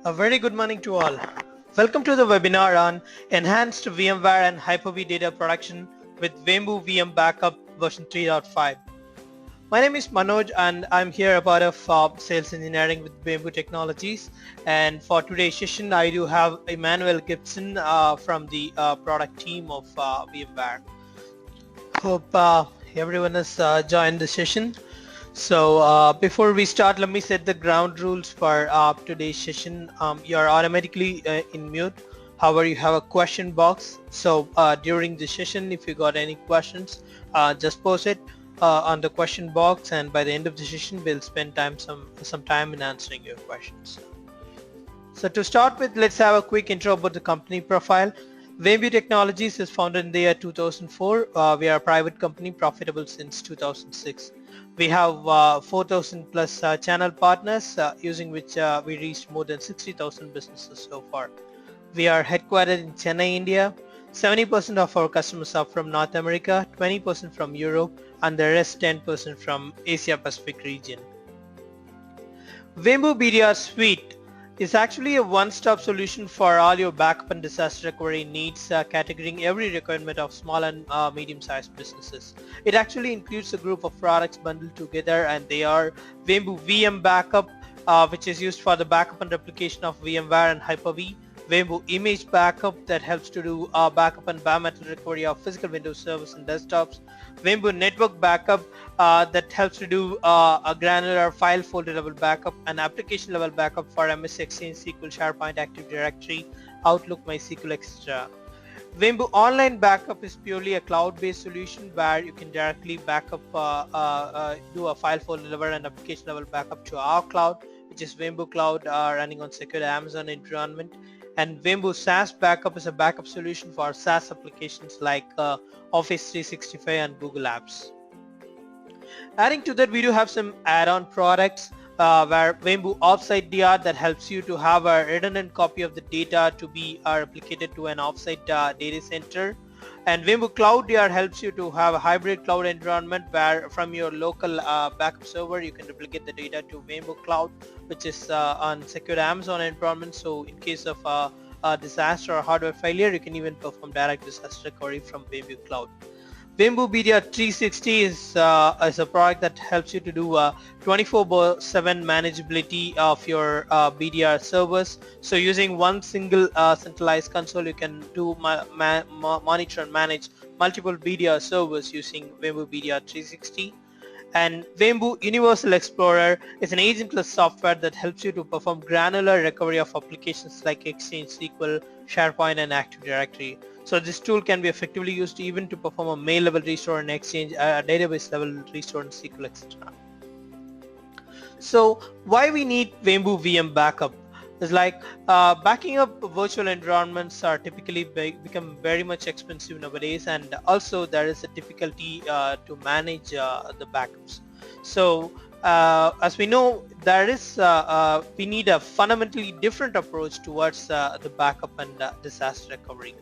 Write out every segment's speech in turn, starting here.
A very good morning to all. Welcome to the webinar on Enhanced VMware and Hyper-V Data Production with Vembu VMBackup version 3.5. My name is Manoj and I'm here a part of Sales Engineering with Vembu Technologies. And for today's session, I do have Emmanuel Gibson from the product team of VMware. Hope everyone has joined the session. So before we start, let me set the ground rules for today's session. You're automatically in mute. However, you have a question box. So during the session, if you got any questions, just post it on the question box, and by the end of the session, we'll spend some time in answering your questions. So to start with, let's have a quick intro about the company profile. Vembu Technologies is founded in the year 2004. We are a private company, profitable since 2006. We have 4,000 plus channel partners, using which we reached more than 60,000 businesses so far. We are headquartered in Chennai, India. 70% of our customers are from North America, 20% from Europe, and the rest 10% from Asia Pacific region. Vembu BDR Suite is actually a one-stop solution for all your backup and disaster recovery needs, categorizing every requirement of small and medium-sized businesses. It actually includes a group of products bundled together, and they are Vembu VMBackup, which is used for the backup and replication of VMware and Hyper-V. Vembu Image Backup, that helps to do backup and bare metal recovery of physical Windows servers and desktops. Vembu Network Backup, that helps to do a granular file folder level backup and application level backup for MS Exchange, SQL, SharePoint, Active Directory, Outlook, MySQL, etc. Vembu Online Backup is purely a cloud-based solution where you can directly backup, do a file folder level and application level backup to our cloud, which is Vembu Cloud, running on secure Amazon environment. And Vembu SaaS Backup is a backup solution for SaaS applications like Office 365 and Google Apps. Adding to that, we do have some add-on products where Vembu Offsite DR, that helps you to have a redundant copy of the data to be replicated to an offsite data center. And Vembu Cloud DR helps you to have a hybrid cloud environment where from your local backup server you can replicate the data to Vembu Cloud, which is on secure Amazon environment. So in case of a disaster or hardware failure, you can even perform direct disaster recovery from Vembu Cloud. Vembu BDR 360 is a product that helps you to do 24/7 manageability of your BDR servers. So using one single centralized console, you can do monitor and manage multiple BDR servers using Vembu BDR 360. And Vembu Universal Explorer is an agentless software that helps you to perform granular recovery of applications like Exchange, SQL, SharePoint, and Active Directory. So this tool can be effectively used even to perform a mail level restore in Exchange, a database level restore in SQL, etc. So why we need Vembu VMBackup? It's like backing up virtual environments are typically become very much expensive nowadays, and also there is a difficulty to manage the backups. So as we know, there is we need a fundamentally different approach towards the backup and disaster recovery.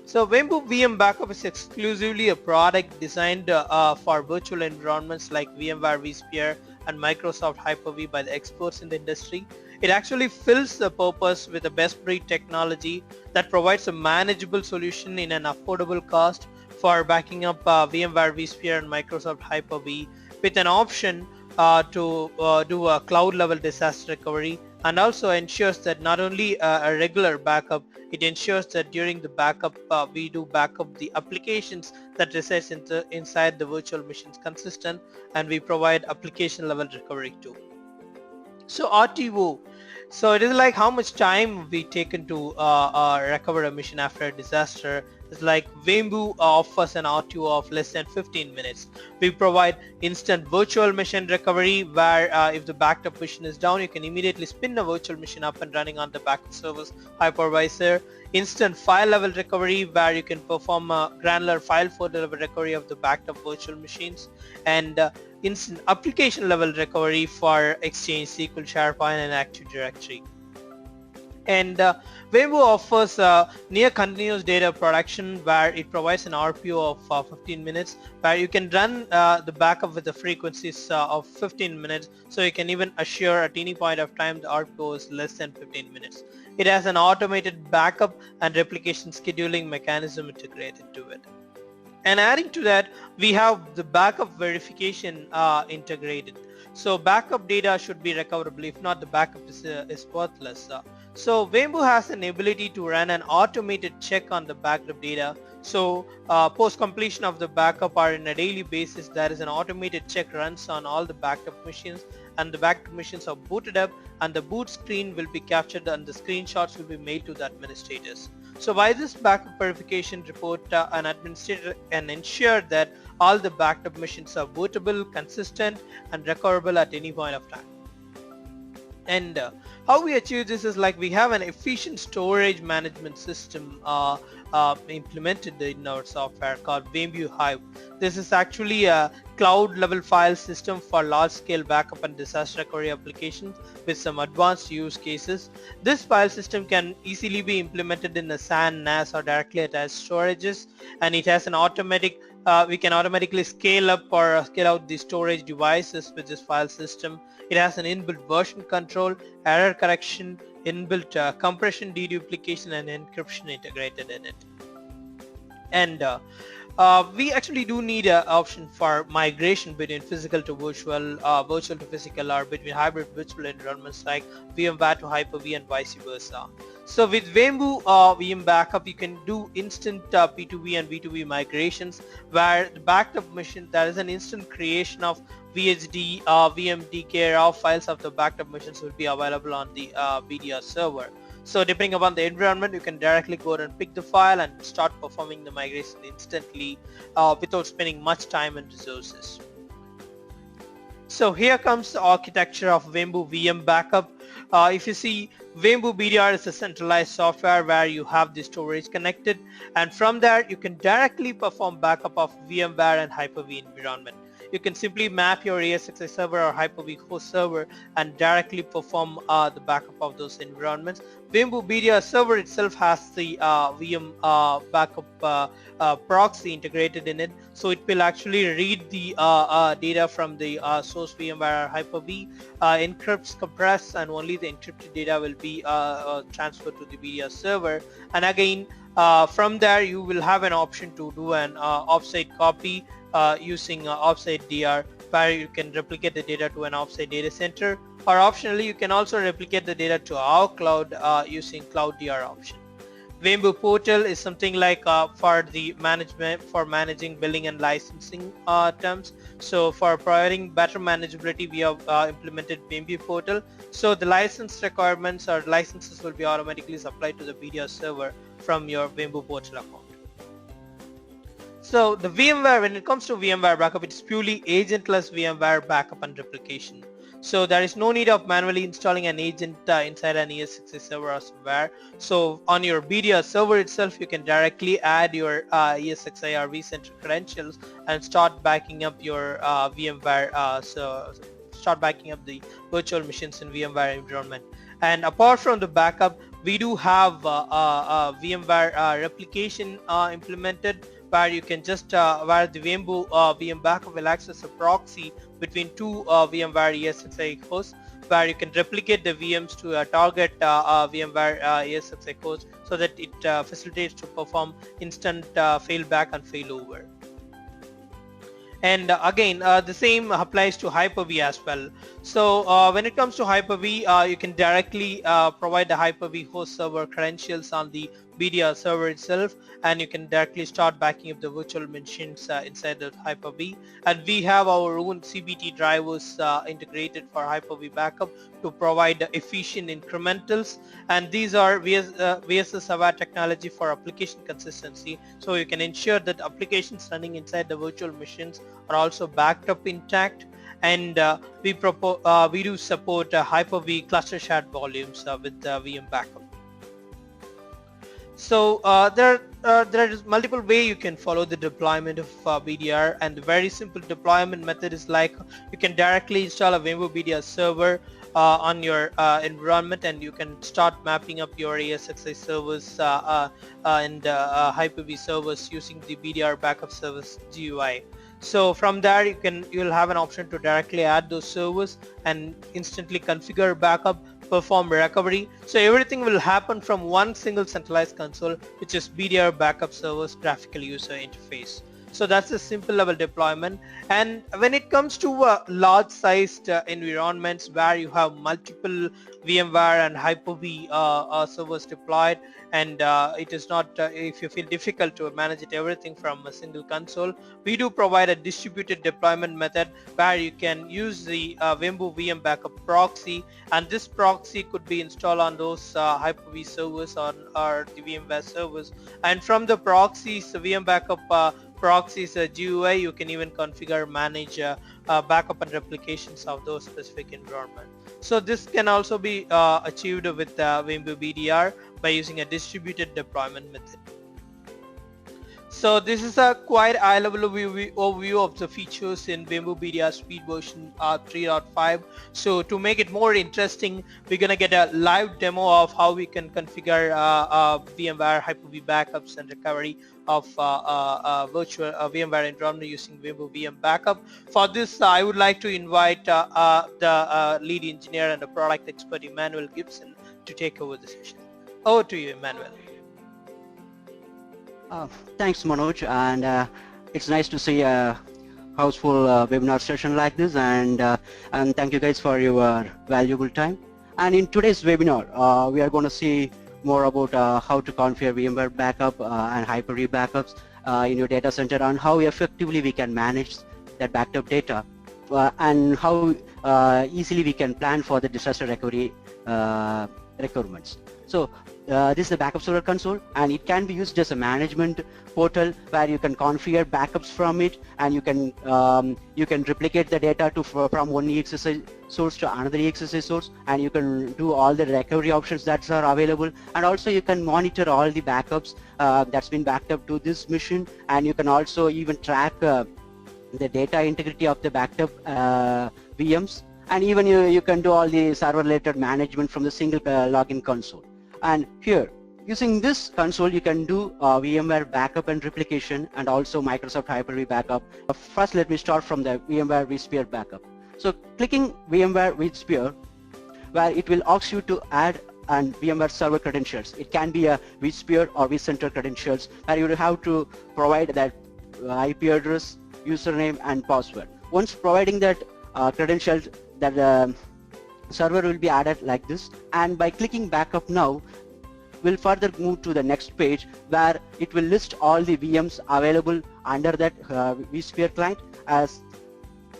So Vembu VMBackup is exclusively a product designed for virtual environments like VMware vSphere and Microsoft Hyper-V by the experts in the industry. It actually fills the purpose with a best breed technology that provides a manageable solution in an affordable cost for backing up VMware vSphere and Microsoft Hyper-V, with an option to do a cloud level disaster recovery, and also ensures that not only a regular backup, it ensures that during the backup we do backup the applications that resides inside the virtual machines consistent, and we provide application level recovery too. So RTO, so it is like how much time we taken to recover a machine after a disaster. It's like Vembu offers an RTO of less than 15 minutes. We provide instant virtual machine recovery where if the backed up machine is down, you can immediately spin the virtual machine up and running on the backup service hypervisor. Instant file level recovery where you can perform a granular file folder level recovery of the backed up virtual machines, and instant application level recovery for Exchange, SQL, SharePoint, and Active Directory. And Vembu offers near continuous data production where it provides an RPO of 15 minutes where you can run the backup with the frequencies of 15 minutes, so you can even assure at any point of time the RPO is less than 15 minutes. It has an automated backup and replication scheduling mechanism integrated to it. And adding to that, we have the backup verification integrated. So backup data should be recoverable. If not, the backup is worthless. So Vembu has an ability to run an automated check on the backup data. So post completion of the backup or on a daily basis, there is an automated check runs on all the backup machines, and the backup machines are booted up, and the boot screen will be captured and the screenshots will be mailed to the administrators. So by this backup verification report, an administrator can ensure that all the backup machines are bootable, consistent, and recoverable at any point of time. And how we achieve this is like we have an efficient storage management system implemented in our software called Vembu Hive. This is actually a cloud level file system for large scale backup and disaster recovery applications with some advanced use cases. This file system can easily be implemented in a SAN, NAS or directly attached storages, and it has an automatic we can automatically scale up or scale out the storage devices with this file system. It has an inbuilt version control, error correction, inbuilt compression, deduplication, and encryption integrated in it. And we actually do need an option for migration between physical to virtual, virtual to physical, or between hybrid virtual environments like VMware to Hyper-V and vice versa. So with Vembu VMBackup, you can do instant P2V and V2V migrations, where the backup machine, there is an instant creation of VHD, VMDK raw files of the backup machines will be available on the BDR server. So depending upon the environment, you can directly go and pick the file and start performing the migration instantly without spending much time and resources. So here comes the architecture of Vembu VMBackup. If you see, Vembu BDR is a centralized software where you have the storage connected, and from there you can directly perform backup of VMware and Hyper-V environment. You can simply map your ESXi server or Hyper-V host server and directly perform the backup of those environments. Vembu BDR server itself has the VM backup proxy integrated in it, so it will actually read the data from the source VMware or Hyper-V, encrypts, compress, and only the encrypted data will be transferred to the BDR server. And again, from there you will have an option to do an offsite copy using offsite DR, where you can replicate the data to an offsite data center, or optionally you can also replicate the data to our cloud using cloud DR option. Vembu portal is something like for the management, for managing billing and licensing terms. So for providing better manageability, we have implemented Vembu portal. So the license requirements or licenses will be automatically supplied to the BDR server from your Vembu portal account. So the VMware, when it comes to VMware backup, it's purely agentless VMware backup and replication. So there is no need of manually installing an agent inside an ES6 server or somewhere. So on your BDR server itself, you can directly add your ES6 or vCenter credentials and start backing up your VMware, so start backing up the virtual machines in VMware environment. And apart from the backup, we do have VMware replication implemented, where you can just where the Vembu VMBackup will access a proxy between two VMware ES6 hosts, where you can replicate the VMs to a target VMware ES6 host, so that it facilitates to perform instant failback and failover. And again, the same applies to Hyper-V as well. So when it comes to Hyper-V, you can directly provide the Hyper-V host server credentials on the BDR server itself, and you can directly start backing up the virtual machines inside the Hyper-V. And we have our own CBT drivers integrated for Hyper-V backup to provide efficient incrementals, and these are VSS aware technology for application consistency, so you can ensure that applications running inside the virtual machines are also backed up intact. And we do support Hyper-V cluster shared volumes with VM backup. So there is multiple way you can follow the deployment of BDR, and the very simple deployment method is like you can directly install a Vembu BDR server on your environment, and you can start mapping up your ESXi servers and Hyper-V servers using the BDR backup service GUI. So from there you'll have an option to directly add those servers and instantly configure backup, perform recovery. So everything will happen from one single centralized console, which is BDR backup server's graphical user interface. So that's a simple level deployment. And when it comes to large sized environments where you have multiple VMware and Hyper-V servers deployed, and it is not if you feel difficult to manage it everything from a single console, we do provide a distributed deployment method where you can use the Vembu VMBackup proxy, and this proxy could be installed on those Hyper-V servers or the VMware servers, and from the proxies, the VMBackup proxies GUI, you can even configure, manage backup and replications of those specific environment. So this can also be achieved with Vembu BDR by using a distributed deployment method. So this is a quite high-level overview of the features in Vembu BDR Speed version 3.5. So to make it more interesting, we're gonna get a live demo of how we can configure VMware Hyper-V backups and recovery of virtual VMware environment using Vembu VMBackup. For this, I would like to invite the lead engineer and the product expert Emmanuel Gibson to take over the session. Over to you, Emmanuel. Thanks, Manoj, and it's nice to see a houseful webinar session like this, and thank you guys for your valuable time. And in today's webinar, we are going to see more about how to configure VMware backup and Hyper-V backups in your data center, and how effectively we can manage that backed up data, and how easily we can plan for the disaster recovery requirements. So this is the backup server console, and it can be used as a management portal where you can configure backups from it, and you can replicate the data to from one EXSI source to another EXSI source, and you can do all the recovery options that are available, and also you can monitor all the backups that's been backed up to this machine, and you can also even track the data integrity of the backed up VMs, and even you can do all the server related management from the single login console. And here, using this console, you can do VMware backup and replication, and also Microsoft Hyper-V backup. First, let me start from the VMware vSphere backup. So clicking VMware vSphere, where it will ask you to add and VMware server credentials. It can be a vSphere or vCenter credentials, where you will have to provide that IP address, username, and password. Once providing that credentials, that server will be added like this, and by clicking backup now, we'll further move to the next page where it will list all the VMs available under that vSphere client as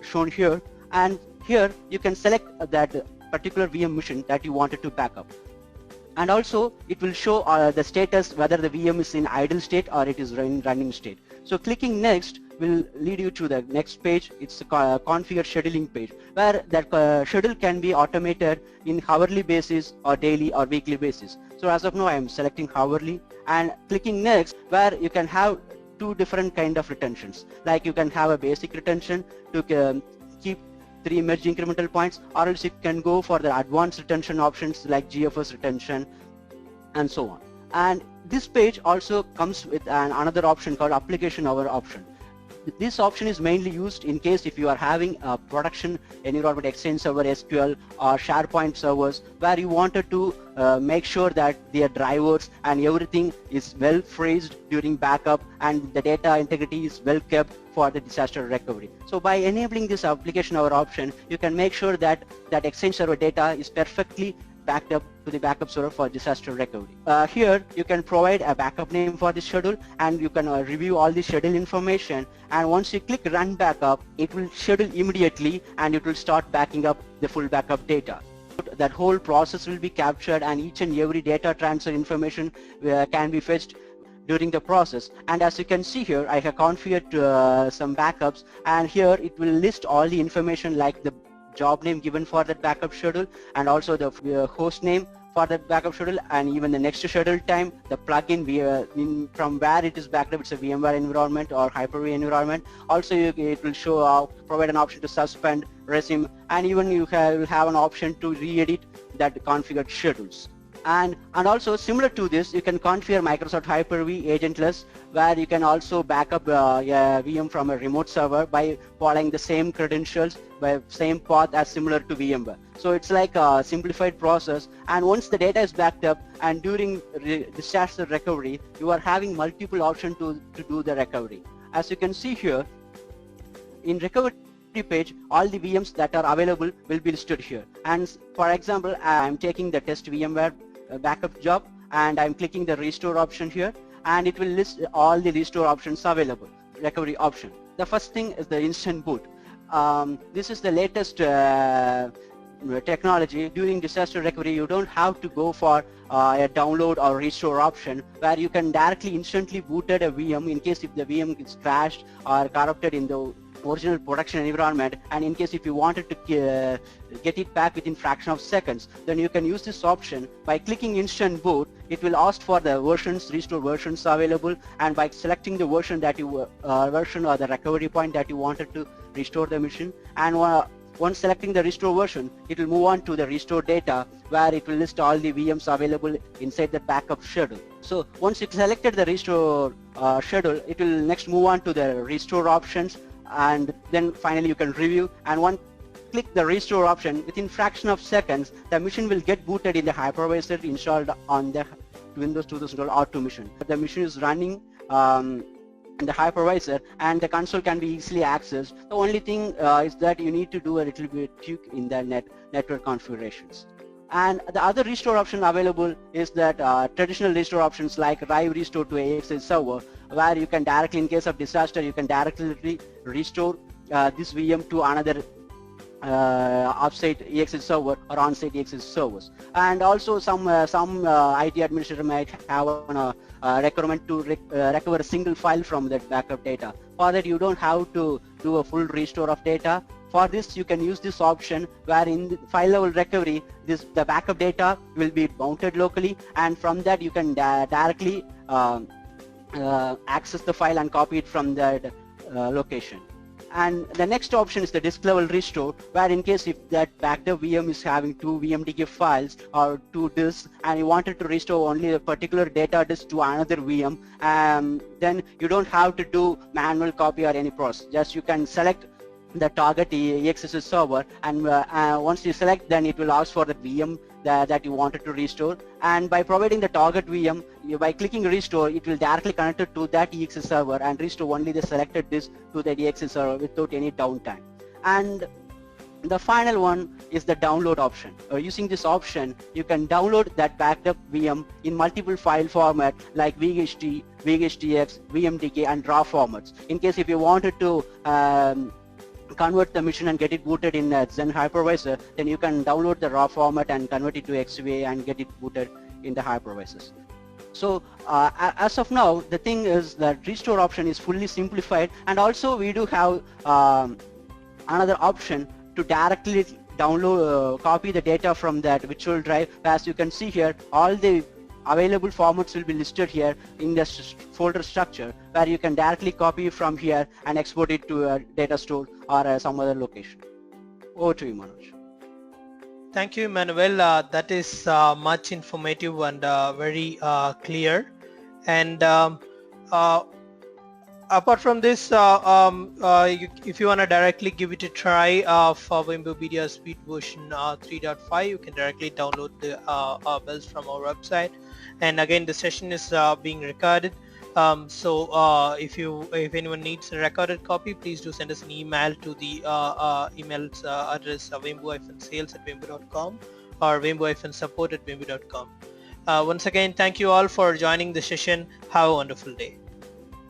shown here, and here you can select that particular VM machine that you wanted to back up, and also it will show the status whether the VM is in idle state or it is running state. So clicking next will lead you to the next page. It's a configure scheduling page where that schedule can be automated in hourly basis or daily or weekly basis. So as of now I am selecting hourly, and clicking next, where you can have two different kind of retentions. Like you can have a basic retention to keep 3 merge incremental points, or else you can go for the advanced retention options like GFS retention and so on. And this page also comes with another option called application hour option. This option is mainly used in case if you are having a production environment, Exchange Server, SQL, or SharePoint servers, where you wanted to make sure that their drivers and everything is well phrased during backup, and the data integrity is well kept for the disaster recovery. So by enabling this application hour option, you can make sure that that Exchange Server data is perfectly backed up to the backup server for disaster recovery. Here you can provide a backup name for the schedule, and you can review all the schedule information, and once you click run backup, it will schedule immediately and it will start backing up the full backup data. That whole process will be captured, and each and every data transfer information can be fetched during the process. And as you can see here, I have configured some backups, and here it will list all the information like the job name given for that backup schedule, and also the host name, for the backup schedule, and even the next schedule time, the plugin from where it is backed up, it's a VMware environment or Hyper-V environment. Also, it will show provide an option to suspend, resume, and even you will have an option to re-edit that configured schedules. And also similar to this, you can configure Microsoft Hyper-V Agentless, where you can also back up a VM from a remote server by following the same credentials, by same path as similar to VMware. So it's like a simplified process, and once the data is backed up and during disaster recovery, you are having multiple options to do the recovery. As you can see here, in recovery page, all the VMs that are available will be listed here. And for example, I'm taking the test VMware backup job and I'm clicking the restore option here, and it will list all the restore options available, recovery option. The first thing is the instant boot. This is the latest technology. During disaster recovery, you don't have to go for a download or restore option, where you can directly instantly booted a VM in case if the VM is crashed or corrupted in the original production environment, and in case if you wanted to get it back within fraction of seconds, then you can use this option by clicking instant boot. It will ask for the versions, restore versions available, and by selecting the version that you version or the recovery point that you wanted to restore the machine, and once selecting the restore version, it will move on to the restore data, where it will list all the VMs available inside the backup schedule. So once you selected the restore schedule, it will next move on to the restore options, and then finally you can review, and once click the restore option, within fraction of seconds the machine will get booted in the hypervisor installed on the Windows 2012 R2 machine. The machine is running in the hypervisor, and the console can be easily accessed. The only thing is that you need to do a little bit tweak in the network configurations. And the other restore option available is that traditional restore options like Rive Restore to AXS server, where you can directly, in case of disaster, you can directly restore this VM to another offsite EXS server or on-site EXS servers. And also some IT administrator might have a requirement to recover a single file from that backup data. For that, you don't have to do a full restore of data. For this, you can use this option, where in the file level recovery, the backup data will be mounted locally, and from that you can directly access the file and copy it from that location. And the next option is the disk level restore, where in case if that backed up VM is having 2 VMDK files or 2 disks, and you wanted to restore only a particular data disk to another VM, then you don't have to do manual copy or any process. Just you can select the target EXS server, and once you select, then it will ask for the VM that you wanted to restore, and by providing the target VM, by clicking restore, it will directly connect it to that EXS server and restore only the selected disk to the EXS server without any downtime. And the final one is the download option. Using this option, you can download that backed up VM in multiple file format like VHD, VHDX, VMDK, and RAW formats. In case if you wanted to convert the machine and get it booted in Zen hypervisor, then you can download the RAW format and convert it to XVA and get it booted in the hypervisors. So as of now, the thing is that restore option is fully simplified, and also we do have another option to directly download, copy the data from that virtual drive. As you can see here, all the available formats will be listed here in the folder structure, where you can directly copy from here and export it to a data store or some other location. Over to you, Manoj. Thank you, Manuel. That is much informative and very clear. And apart from this, if you want to directly give it a try for Vembu Speed version 3.5, you can directly download the builds from our website. And again, the session is being recorded. So if anyone needs a recorded copy, please do send us an email to the email address vembu-sales@vembu.com or vembu-support@vembu.com. Once again, thank you all for joining the session. Have a wonderful day.